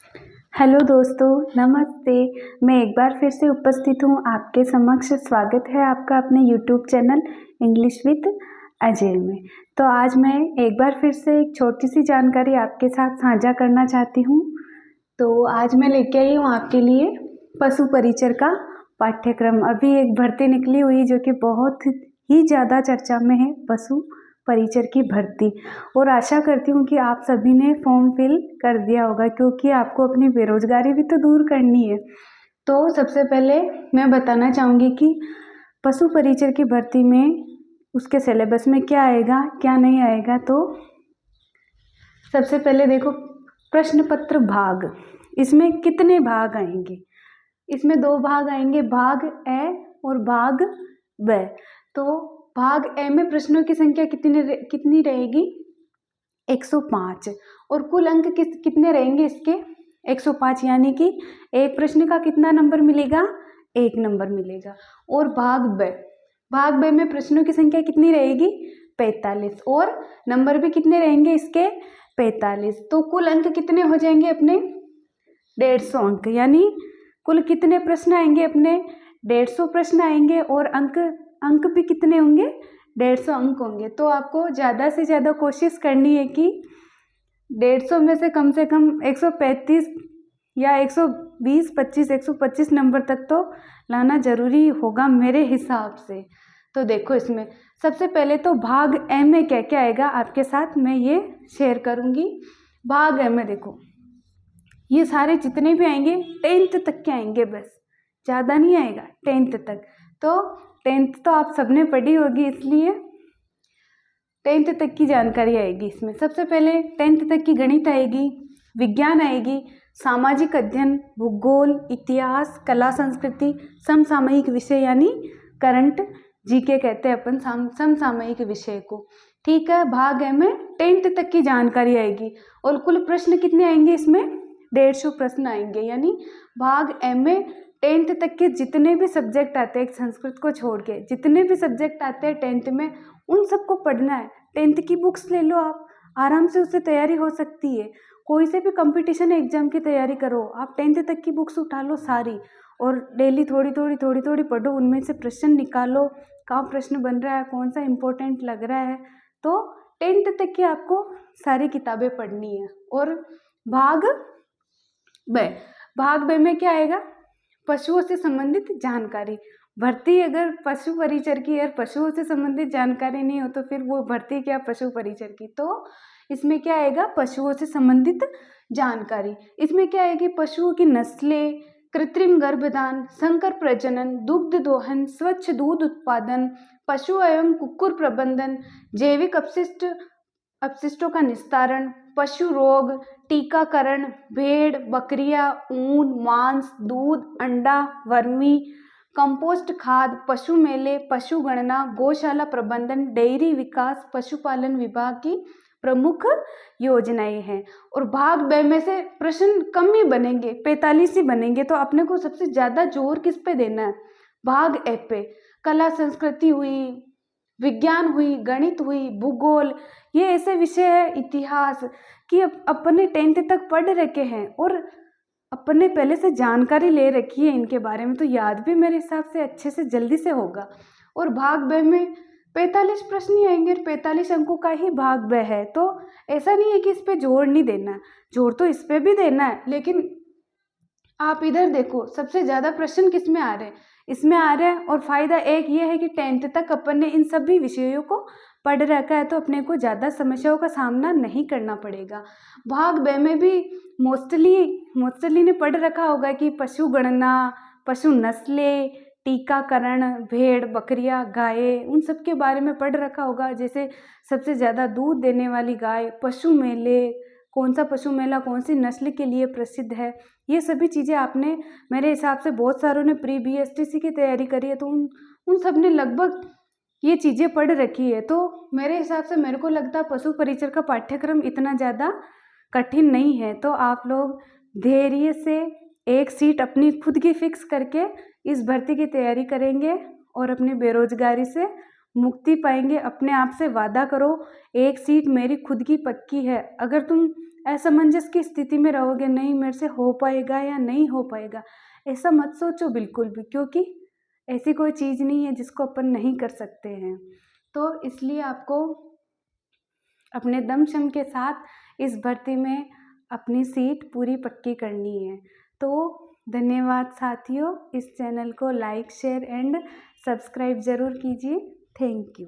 Hello दोस्तों, नमस्ते। मैं एक बार फिर से उपस्थित हूँ आपके समक्ष। स्वागत है आपका अपने YouTube channel English with Ajay में। तो आज मैं एक बार फिर से एक छोटी सी जानकारी आपके साथ साझा करना चाहती हूँ। तो आज मैं लेके आई हूँ आपके लिए पशु परिचर का पाठ्यक्रम। अभी एक भर्ती निकली हुई जो कि बहुत ही ज़्यादा चर्चा में है, पशु परिचर की भर्ती। और आशा करती हूँ कि आप सभी ने फॉर्म फिल कर दिया होगा, क्योंकि आपको अपनी बेरोजगारी भी तो दूर करनी है। तो सबसे पहले मैं बताना चाहूँगी कि पशु परिचर की भर्ती में उसके सिलेबस में क्या आएगा क्या नहीं आएगा। तो सबसे पहले देखो, प्रश्न पत्र भाग, इसमें कितने भाग आएंगे? इसमें 2 भाग आएंगे, भाग ए और भाग ब। तो भाग ए में प्रश्नों की संख्या कितनी रहेगी? 105। और कुल अंक कितने रहेंगे इसके? 105, यानी कि एक प्रश्न का कितना नंबर मिलेगा? 1 नंबर मिलेगा। और भाग ब में प्रश्नों की संख्या कितनी रहेगी? 45। और नंबर भी कितने रहेंगे इसके? 45। तो कुल अंक कितने हो जाएंगे अपने? 150 अंक। यानी कुल कितने प्रश्न आएंगे अपने? 150 प्रश्न आएंगे। और अंक भी कितने होंगे? 150 अंक होंगे। तो आपको ज़्यादा से ज़्यादा कोशिश करनी है कि 150 में से कम 135 या 120, 25, 125 नंबर तक तो लाना जरूरी होगा मेरे हिसाब से। तो देखो, इसमें सबसे पहले तो भाग ए में क्या क्या आएगा आपके साथ मैं ये शेयर करूँगी। भाग ए में देखो, ये सारे जितने भी आएंगे 10th तक के आएंगे, बस ज़्यादा नहीं आएगा 10th तक। तो 10th तो आप सबने पढ़ी होगी, इसलिए 10th तक की जानकारी आएगी इसमें। सबसे पहले 10th तक की गणित आएगी, विज्ञान आएगी, सामाजिक अध्ययन, भूगोल, इतिहास, कला संस्कृति, समसामयिक विषय, यानी करंट जीके कहते हैं अपन समसामयिक विषय को। ठीक है, भाग ए में 10th तक की जानकारी आएगी। और कुल प्रश्न कितने आएंगे इसमें? 150 प्रश्न आएंगे। यानी भाग ए में 10th तक के जितने भी सब्जेक्ट आते हैं, संस्कृत को छोड़ के जितने भी सब्जेक्ट आते हैं 10th में, उन सबको पढ़ना है। 10th की बुक्स ले लो आप, आराम से उससे तैयारी हो सकती है। कोई से भी कंपटीशन एग्जाम की तैयारी करो, आप 10th तक की बुक्स उठा लो सारी, और डेली थोड़ी थोड़ी पढ़ो, उनमें से प्रश्न निकालो, कहाँ प्रश्न बन रहा है, कौन सा इम्पोर्टेंट लग रहा है। तो 10th तक की आपको सारी किताबें पढ़नी है। और भाग ब में क्या आएगा? पशुओं से संबंधित जानकारी। भर्ती अगर पशु परिचर की है, पशुओं से संबंधित जानकारी नहीं हो तो फिर वो भर्ती क्या पशु परिचर की। तो इसमें क्या आएगा? पशुओं से संबंधित जानकारी। इसमें क्या आएगी? पशुओं की नस्लें, कृत्रिम गर्भधान, संकर प्रजनन, दुग्ध दोहन, स्वच्छ दूध उत्पादन, पशु एवं कुक्कुर प्रबंधन, जैविक अपशिष्टों का निस्तारण, पशु रोग, टीकाकरण, भेड़, बकरियां, ऊन, मांस, दूध, अंडा, वर्मी, कंपोस्ट खाद, पशु मेले, पशु गणना, गौशाला प्रबंधन, डेयरी विकास, पशुपालन विभाग की प्रमुख योजनाएं हैं। और भाग ब में से प्रश्न कम ही बनेंगे, 45 ही बनेंगे। तो अपने को सबसे ज्यादा जोर किस पे देना है? भाग ए पे। कला संस्कृति हुई, विज्ञान हुई, गणित हुई, भूगोल, ये ऐसे विषय है, इतिहास की अपने 10th तक पढ़ रखे हैं और अपने पहले से जानकारी ले रखी है इनके बारे में, तो याद भी मेरे हिसाब से अच्छे से जल्दी से होगा। और भाग ब में 45 प्रश्न ही आएंगे, 45 अंकों का ही भाग ब है। तो ऐसा नहीं है कि इस पे जोर नहीं देना है, जोर तो इस पे भी देना है, लेकिन आप इधर देखो सबसे ज्यादा प्रश्न किस में आ रहे हैं? इसमें आ रहे हैं। और फायदा एक ये है कि 10th तक अपन ने इन सभी विषयों को पढ़ रखा है, तो अपने को ज़्यादा समस्याओं का सामना नहीं करना पड़ेगा। भाग ब में भी मोस्टली ने पढ़ रखा होगा कि पशु गणना, पशु नस्लें, टीकाकरण, भेड़, बकरियां, गायें, उन सब के बारे में पढ़ रखा होगा। जैसे सबसे ज़्यादा दूध देने वाली गाय, पशु मेले, कौन सा पशु मेला कौन सी नस्ल के लिए प्रसिद्ध है, ये सभी चीज़ें आपने, मेरे हिसाब से बहुत सारों ने प्री BSTC की तैयारी करी है, तो उन सब ने लगभग ये चीज़ें पढ़ रखी है। तो मेरे हिसाब से मेरे को लगता है पशु परिचर का पाठ्यक्रम इतना ज़्यादा कठिन नहीं है। तो आप लोग धैर्य से एक सीट अपनी खुद की फिक्स करके इस भर्ती की तैयारी करेंगे और अपनी बेरोजगारी से मुक्ति पाएंगे। अपने आप से वादा करो, एक सीट मेरी खुद की पक्की है। अगर तुम असमंजस की स्थिति में रहोगे, नहीं मेरे से हो पाएगा या नहीं हो पाएगा, ऐसा मत सोचो बिल्कुल भी, क्योंकि ऐसी कोई चीज़ नहीं है जिसको अपन नहीं कर सकते हैं। तो इसलिए आपको अपने दम शम के साथ इस भर्ती में अपनी सीट पूरी पक्की करनी है। तो धन्यवाद साथियों, इस चैनल को लाइक शेयर एंड सब्सक्राइब ज़रूर कीजिए। Thank you.